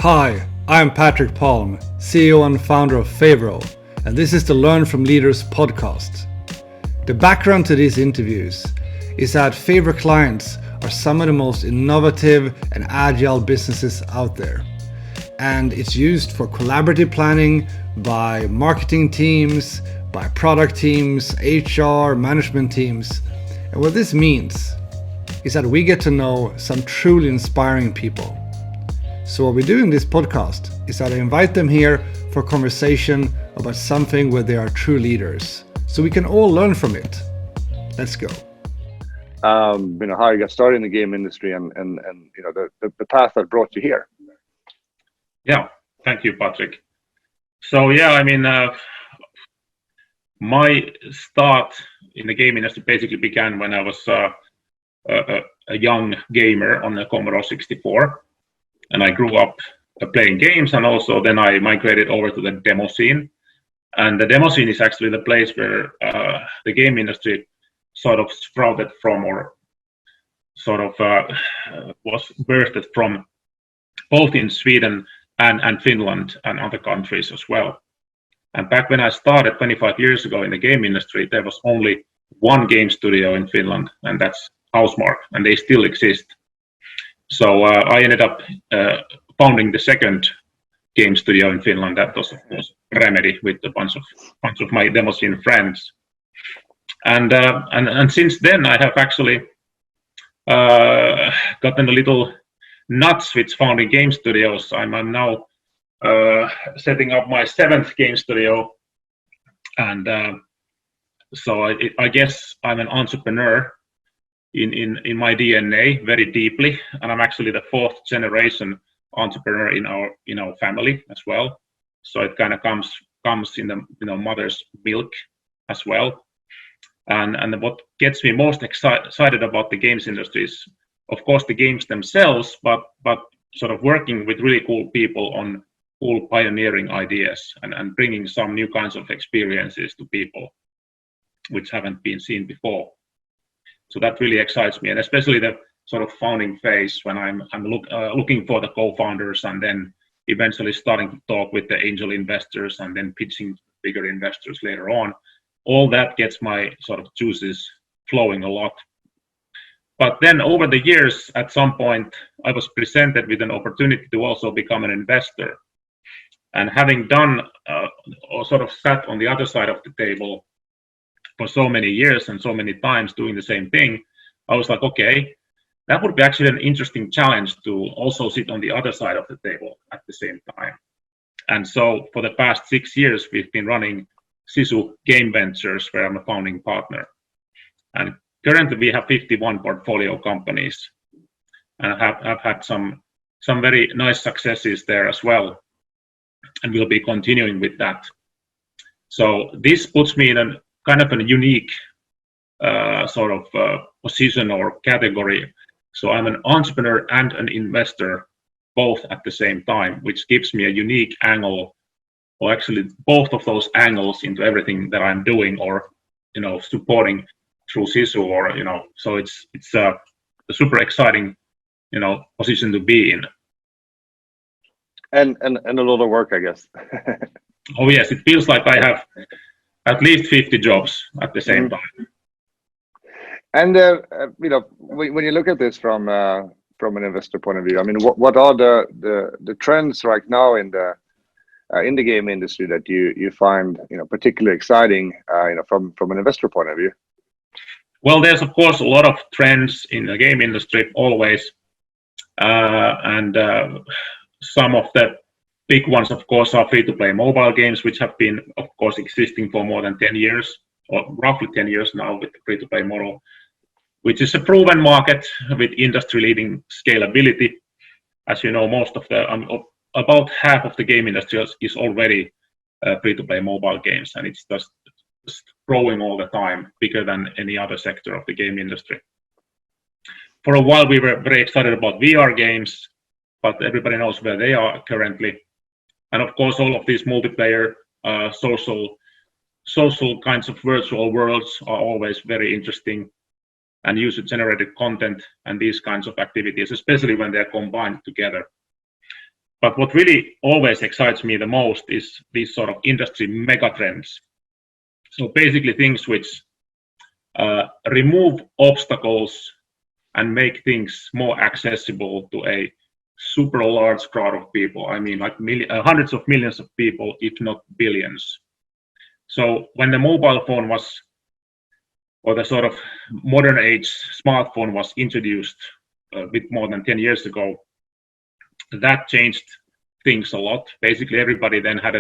Hi, I'm Patrick Palm, CEO and founder of Favreau, and this is the Learn from Leaders podcast. The background to these interviews is that Favreau clients are some of the most innovative and agile businesses out there. And it's used for collaborative planning by marketing teams, by product teams, HR, management teams. And what this means is that we get to know some truly inspiring people. So what we do in this podcast is that I invite them here for a conversation about something where they are true leaders, so we can all learn from it. Let's go. How you got started in the game industry and the path that brought you here. Yeah, thank you, Patrick. So my start in the game industry basically began when I was a young gamer on the Commodore 64. And I grew up playing games, and also then I migrated over to the demo scene. And the demo scene is actually the place where the game industry sort of sprouted from, or sort of was birthed from, both in Sweden and Finland and other countries as well. And back when I started 25 years ago in the game industry, there was only one game studio in Finland, and that's Housemarque, and they still exist. So I ended up founding the second game studio in Finland. That was, of course, Remedy, with a bunch of my demo scene friends. And since then, I have actually gotten a little nuts with founding game studios. I'm now setting up my seventh game studio, and so I guess I'm an entrepreneur in my DNA very deeply, and I'm actually the fourth generation entrepreneur in our family as well. So it kind of comes in the mother's milk as well. And what gets me most excited about the games industry is, of course, the games themselves, but sort of working with really cool people on cool pioneering ideas and bringing some new kinds of experiences to people which haven't been seen before. So that really excites me, and especially the sort of founding phase when I'm looking for the co-founders, and then eventually starting to talk with the angel investors, and then pitching bigger investors later on. All that gets my sort of juices flowing a lot. But then over the years, at some point, I was presented with an opportunity to also become an investor. And having done or sort of sat on the other side of the table for so many years and so many times doing the same thing, I was like, okay, that would be actually an interesting challenge to also sit on the other side of the table at the same time. And so for the past 6 years, we've been running Sisu Game Ventures, where I'm a founding partner. And currently we have 51 portfolio companies, and have had some very nice successes there as well. And we'll be continuing with that. So this puts me in a kind of a unique position or category. So I'm an entrepreneur and an investor, both at the same time, which gives me a unique angle, or actually both of those angles, into everything that I'm doing or supporting through Sisu, or so it's a super exciting position to be in. And a lot of work, I guess. Oh yes, it feels like I have at least 50 jobs at the same time. And when you look at this from an investor point of view, I mean, what are the trends right now in the game industry that you find particularly exciting from an investor point of view? Well, there's of course a lot of trends in the game industry always, and some of the big ones, of course, are free-to-play mobile games, which have been, of course, existing for more than 10 years, or roughly 10 years now, with the free-to-play model, which is a proven market with industry-leading scalability. As you know, most of about half of the game industry is already free-to-play mobile games, and it's just growing all the time, bigger than any other sector of the game industry. For a while, we were very excited about VR games, but everybody knows where they are currently. And of course, all of these multiplayer, social kinds of virtual worlds are always very interesting. and user-generated content and these kinds of activities, especially when they're combined together. But what really always excites me the most is these sort of industry megatrends. So basically things which remove obstacles and make things more accessible to a super large crowd of people. I mean, like hundreds of millions of people, if not billions. So when the mobile phone was, or the sort of modern age smartphone was introduced a bit more than 10 years ago, that changed things a lot. Basically, everybody then had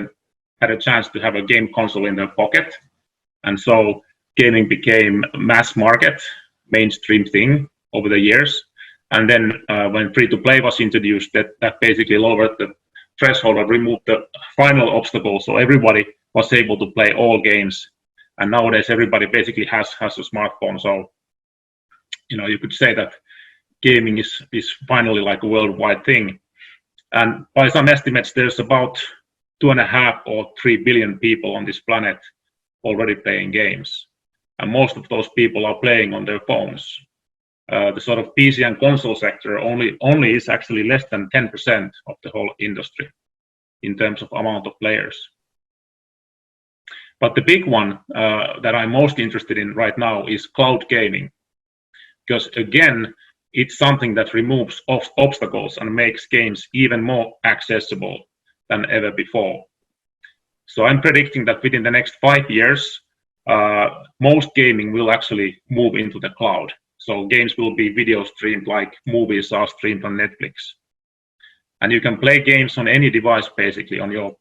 a chance to have a game console in their pocket. And so gaming became mass market, mainstream thing over the years. And then when free-to-play was introduced, that basically lowered the threshold and removed the final obstacle. So everybody was able to play all games. And nowadays, everybody basically has a smartphone. So, you could say that gaming is finally like a worldwide thing. And by some estimates, there's about 2.5 or 3 billion people on this planet already playing games. And most of those people are playing on their phones. The sort of PC and console sector only is actually less than 10% of the whole industry in terms of amount of players. But the big one that I'm most interested in right now is cloud gaming. Because again, it's something that removes obstacles and makes games even more accessible than ever before. So I'm predicting that within the next 5 years, most gaming will actually move into the cloud. So games will be video streamed like movies are streamed on Netflix. And you can play games on any device, basically, on your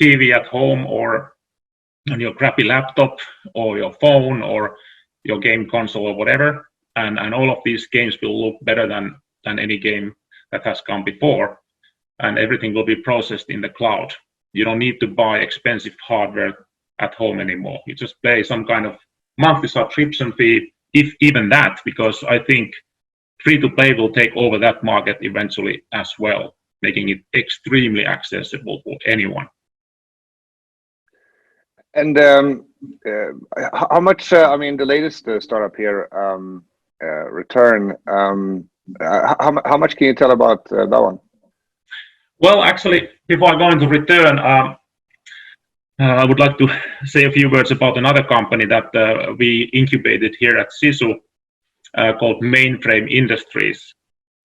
TV at home or on your crappy laptop or your phone or your game console or whatever. And all of these games will look better than any game that has come before. And everything will be processed in the cloud. You don't need to buy expensive hardware at home anymore. You just pay some kind of monthly subscription fee, if even that, because I think free-to-play will take over that market eventually as well, making it extremely accessible for anyone. And how much, the latest startup here, Return, how much can you tell about that one? Well, actually, before I go into Return, I would like to say a few words about another company that we incubated here at Sisu called Mainframe Industries.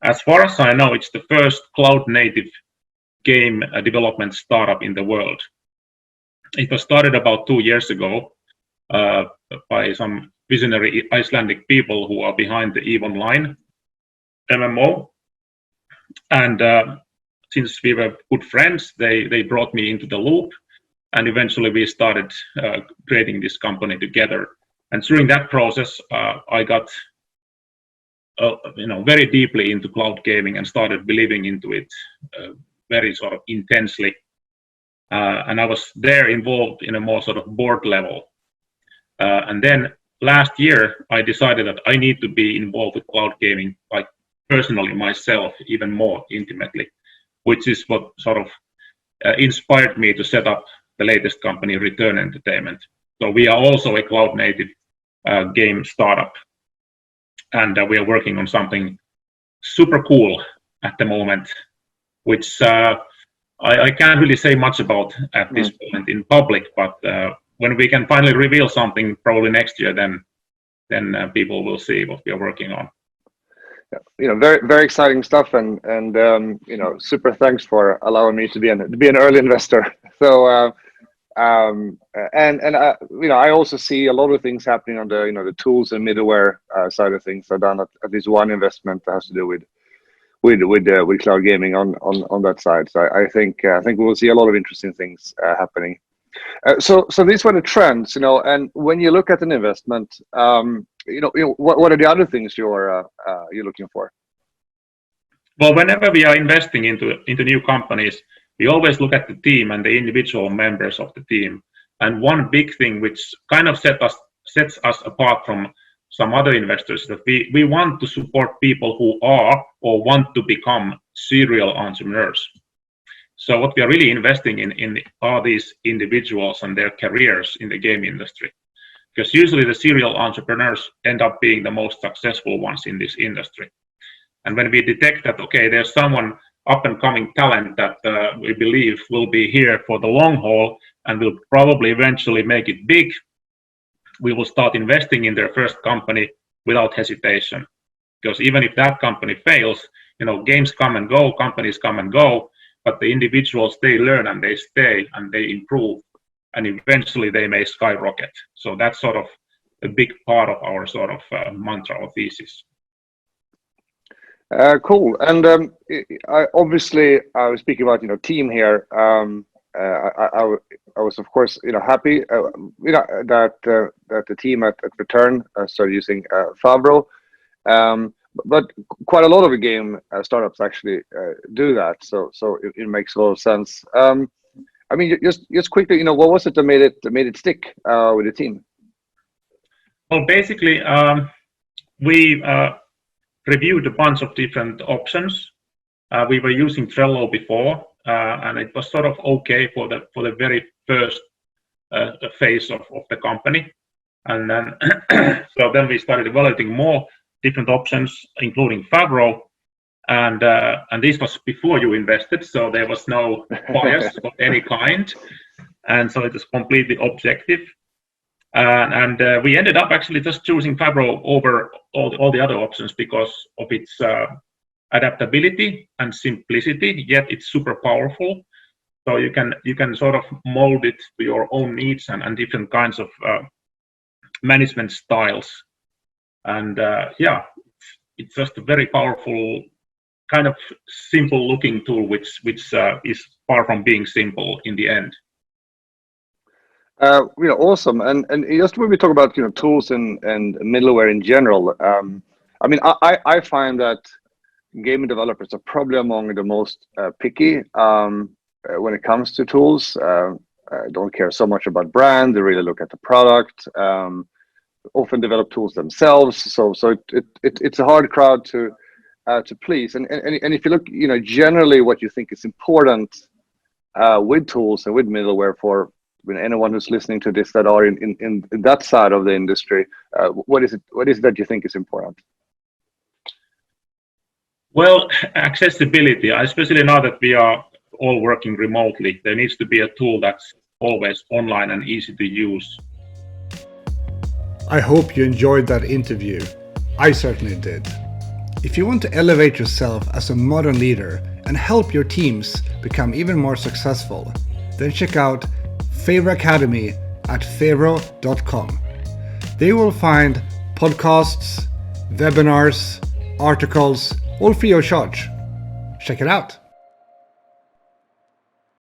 As far as I know, it's the first cloud-native game development startup in the world. It was started about 2 years ago by some visionary Icelandic people who are behind the EVE Online MMO. And since we were good friends, they brought me into the loop. And eventually we started creating this company together. And during that process, I got very deeply into cloud gaming and started believing into it very sort of intensely. And I was there involved in a more sort of board level. And then last year, I decided that I need to be involved with cloud gaming, like personally myself, even more intimately, which is what sort of inspired me to set up the latest company, Return Entertainment. So we are also a cloud-native game startup, and we are working on something super cool at the moment, which I can't really say much about at this point in public. But when we can finally reveal something, probably next year, then people will see what we are working on. Very very exciting stuff, and super thanks for allowing me to be an early investor. So. I also see a lot of things happening on the tools and middleware side of things. I've done at least one investment that has to do with cloud gaming on that side. So I think we will see a lot of interesting things happening. So these were the trends, and when you look at an investment, what are the other things you're looking for? Well, whenever we are investing into new companies, we always look at the team and the individual members of the team. And one big thing which kind of sets us apart from some other investors is that we want to support people who are or want to become serial entrepreneurs. So what we are really investing in are these individuals and their careers in the game industry. Because usually the serial entrepreneurs end up being the most successful ones in this industry. And when we detect that, okay, there's someone up-and-coming talent that we believe will be here for the long haul and will probably eventually make it big, we will start investing in their first company without hesitation. Because even if that company fails, games come and go, companies come and go, but the individuals, they learn and they stay and they improve, and eventually they may skyrocket. So that's sort of a big part of our sort of mantra or thesis. Cool. And I was speaking about team here. I was of course happy that the team at Return started using Favreau. But quite a lot of the game startups actually do that, so it makes a lot of sense. I mean, just quickly, what was it that made it stick with the team? Well, basically, we reviewed a bunch of different options. We were using Trello before, and it was sort of okay for the very first phase of the company, and then so then we started evaluating more different options, including Favreau, and this was before you invested, so there was no bias of any kind, and so it was completely objective. And we ended up actually just choosing Favreau over all the other options because of its adaptability and simplicity, yet it's super powerful. So you can sort of mold it to your own needs and different kinds of management styles. And it's just a very powerful, kind of simple looking tool, which is far from being simple in the end. Awesome. And just when we talk about tools and middleware in general, I mean, I find that gaming developers are probably among the most picky when it comes to tools. Don't care so much about brand; they really look at the product. Often develop tools themselves, so it's a hard crowd to please. And if you look, generally what you think is important with tools and with middleware for anyone who's listening to this that are in that side of the industry, what is it that you think is important? Well, accessibility, especially now that we are all working remotely, there needs to be a tool that's always online and easy to use. I hope you enjoyed that interview. I certainly did. If you want to elevate yourself as a modern leader and help your teams become even more successful, then check out Favreau Academy at favreau.com. There you will find podcasts, webinars, articles, all free of charge. Check it out.